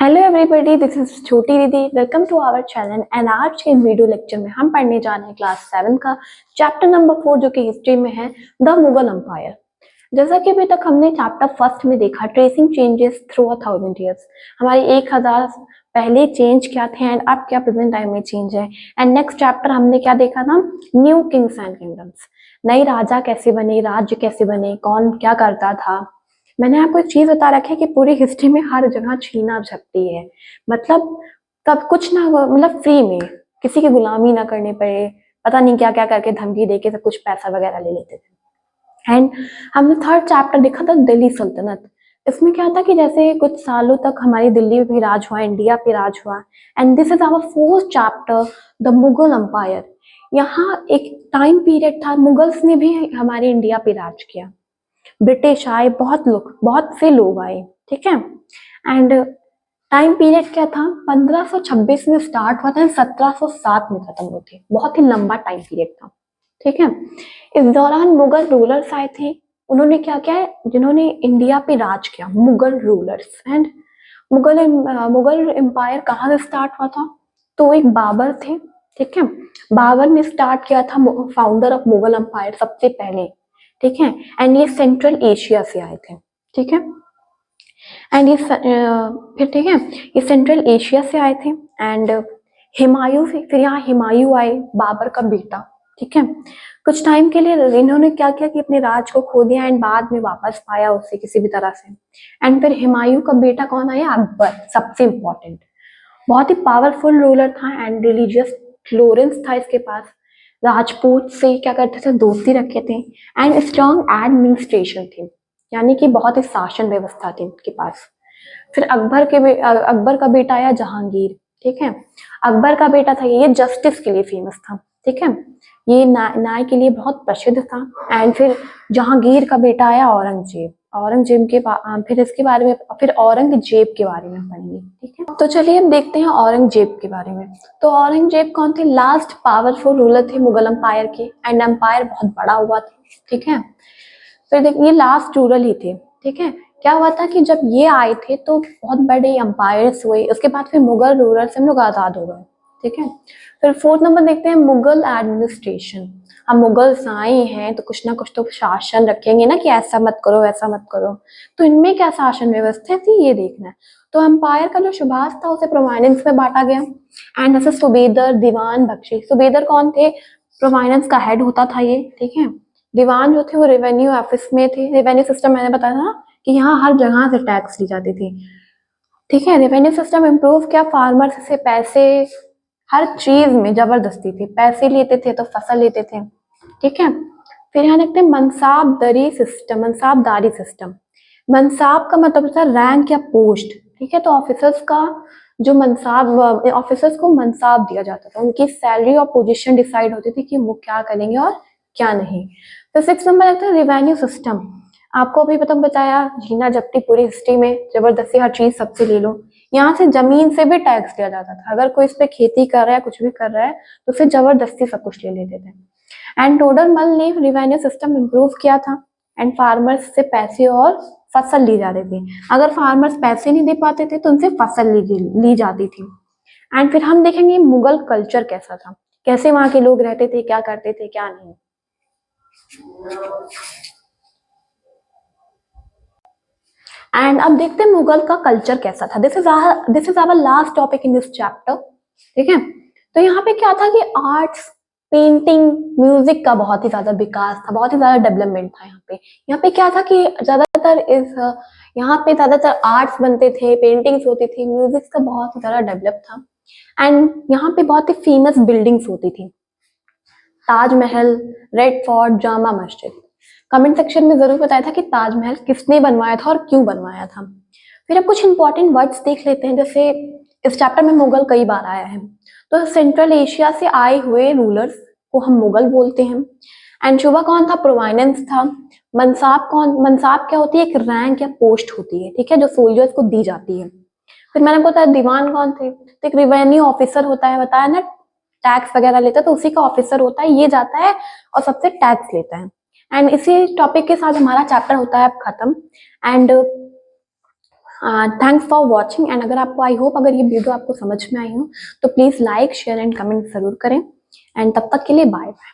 Hello everybody, this is छोटी दीदी। Welcome to our channel. And आज के वीडियो लेक्चर में हम पढ़ने जा रहे हैं क्लास 7 का चैप्टर नंबर 4 जो कि हिस्ट्री में है, द मुगल एम्पायर। जैसा कि अभी तक हमने चैप्टर फर्स्ट में देखा, ट्रेसिंग चेंजेस थ्रू 1000 ईयर्स, हमारे 1000 पहले चेंज क्या थे एंड अब क्या प्रेजेंट टाइम में चेंज है। एंड नेक्स्ट चैप्टर हमने क्या देखा था, न्यू किंग्स एंड किंगडम्स, नई राजा कैसे बने, राज्य कैसे बने, कौन क्या करता था। मैंने आपको एक चीज बता रखी है कि पूरी हिस्ट्री में हर जगह छीना झपटी है, मतलब तब कुछ ना मतलब फ्री में, किसी की गुलामी ना करनी पड़े, पता नहीं क्या क्या करके धमकी देके सब कुछ पैसा वगैरह ले लेते थे। एंड हमने थर्ड चैप्टर देखा था दिल्ली सल्तनत। इसमें क्या था कि जैसे कुछ सालों तक हमारी दिल्ली पे राज हुआ, इंडिया पे राज हुआ। And this is our fourth chapter, the Mughal empire. यहाँ एक टाइम पीरियड था, मुगल्स ने भी हमारे इंडिया पे राज किया, ब्रिटिश आए, बहुत से लोग आए, ठीक है। एंड टाइम पीरियड क्या था, 1526 में स्टार्ट हुआ था, 1707 में खत्म हुए थे। बहुत ही लंबा टाइम पीरियड था, ठीक है। इस दौरान मुगल रूलर्स आए थे। उन्होंने क्या किया है, जिन्होंने इंडिया पे राज किया, Mughal rulers. And Mughal empire कहाँ से स्टार्ट हुआ था, तो एक बाबर थे, ठीक है। बाबर ने स्टार्ट किया था, फाउंडर ऑफ मुगल एम्पायर सबसे पहले, ठीक है। एंड ये सेंट्रल एशिया से आए थे, ठीक है। एंड ये फिर ठीक है, ये सेंट्रल एशिया से आए थे। एंड हिमायू से, फिर यहाँ हिमायू आए, बाबर का बेटा, ठीक है। कुछ टाइम के लिए इन्होंने क्या किया कि अपने राज को खो दिया एंड बाद में वापस पाया उसे किसी भी तरह से। एंड फिर हिमायू का बेटा कौन आया, अकबर, सबसे इंपॉर्टेंट। बहुत ही पावरफुल रूलर था एंड रिलीजियस फ्लोरेंस था इसके पास। राजपूत से क्या करते थे, दोस्ती रखे थे। एंड स्ट्रॉन्ग एडमिनिस्ट्रेशन थी, यानी कि बहुत ही शासन व्यवस्था थी उनके पास। फिर अकबर का बेटा आया जहांगीर, ठीक है। अकबर का बेटा था, ये जस्टिस के लिए फेमस था, ठीक है। ये न्याय के लिए बहुत प्रसिद्ध था। एंड फिर जहांगीर का बेटा आया औरंगजेब। औरंगजेब के फिर इसके बारे में, फिर औरंगजेब के बारे में पढ़ेंगे, ठीक है। तो चलिए हम देखते हैं औरंगजेब के बारे में। तो औरंगजेब कौन थे, लास्ट पावरफुल रूलर थे मुगल एम्पायर के। एंड एम्पायर बहुत बड़ा हुआ था, ठीक है। फिर देखिए, ये लास्ट रूलर ही थे, ठीक है। क्या हुआ था कि जब ये आए थे तो बहुत बड़े एम्पायर्स हुए, उसके बाद फिर मुगल रूलर से हम लोग आजाद हो गए, ठीक है। फिर फोर्थ नंबर देखते हैं, मुगल एडमिनिस्ट्रेशन। हम मुगल्स आए हैं तो कुछ ना कुछ तो शासन रखेंगे ना, कि ऐसा मत करो ऐसा मत करो। तो इनमें क्या शासन व्यवस्था थी ये देखना है। तो एम्पायर का जो सुभाष था उसे प्रोवाइनेंस में बांटा गया। एंड ऐसे सूबेदार, दीवान, बख्शी। सूबेदार कौन थे, प्रोवाइनेंस का हेड होता था ये, ठीक है। दीवान जो थे वो रेवेन्यू ऑफिस में थे। रेवेन्यू सिस्टम मैंने बताया था ना कि यहाँ हर जगह से टैक्स ली जाती थी, ठीक है। रेवेन्यू सिस्टम इम्प्रूव किया, फार्मर्स से पैसे, हर चीज में जबरदस्ती थी, पैसे लेते थे तो फसल लेते थे, ठीक है। फिर यहाँ देखते हैं मनसाबदारी सिस्टम। मनसाबदारी सिस्टम, मनसाब का मतलब होता है रैंक या पोस्ट, ठीक है। तो ऑफिसर्स का जो मनसाब, ऑफिसर्स को मनसाब दिया जाता था, उनकी सैलरी और पोजीशन डिसाइड होती थी कि वो क्या करेंगे और क्या नहीं। तो 6 नंबर लगता है रिवेन्यू सिस्टम। आपको अभी बताया, झीना झपटी पूरी हिस्ट्री में, जबरदस्ती हर चीज सबसे ले लो। यहाँ से जमीन से भी टैक्स लिया जाता था, अगर कोई इस पे खेती कर रहा है, कुछ भी कर रहा है, तो उसे जबरदस्ती सब कुछ ले लेते थे। एंड टोडरमल ने रिवेन्यू सिस्टम इम्प्रूव किया था। एंड फार्मर्स से पैसे और फसल ली जाती थी। अगर फार्मर्स पैसे नहीं दे पाते थे तो उनसे फसल ली जाती थी। एंड फिर हम देखेंगे मुगल कल्चर कैसा था, कैसे वहां के लोग रहते थे, क्या करते थे क्या नहीं। एंड अब देखते हैं मुगल का कल्चर कैसा था। This is our last topic in this chapter, ठीक है। तो यहाँ पे क्या था कि आर्ट्स, पेंटिंग, म्यूजिक का बहुत ही ज्यादा विकास था, बहुत ही ज्यादा डेवलपमेंट था यहाँ पे। यहाँ पे क्या था कि यहाँ पे ज्यादातर आर्ट्स बनते थे, पेंटिंग्स होती थी, म्यूजिक का बहुत ही ज्यादा डेवलप था। एंड यहाँ पे बहुत ही फेमस बिल्डिंग्स होती थी, Taj Mahal, red fort, Jama Masjid. Comment section में जरूर बताया था कि ताजमहल किसने बनवाया था और क्यों बनवाया था। फिर अब कुछ इंपॉर्टेंट वर्ड्स देख लेते हैं। जैसे इस चैप्टर में मुगल कई बार आया है, तो सेंट्रल एशिया से आए हुए रूलर्स को हम मुगल बोलते हैं। एंड शुबा कौन था, प्रोवाइनेंस था। मनसाब क्या होती है, एक रैंक या पोस्ट होती है, ठीक है, जो सोल्जर्स को दी जाती है। फिर मैंने बताया दीवान कौन थे, तो एक रिवेन्यू ऑफिसर होता है, बताया ना, टैक्स वगैरह लेता है तो उसी का ऑफिसर होता है, ये जाता है और सबसे टैक्स लेता है। एंड इसी टॉपिक के साथ हमारा चैप्टर होता है अब खत्म। And thanks for watching and अगर आपको आई होप अगर ये वीडियो आपको समझ में आई हो तो please like share and comment ज़रूर करें एंड तब तक के लिए बाय बाय।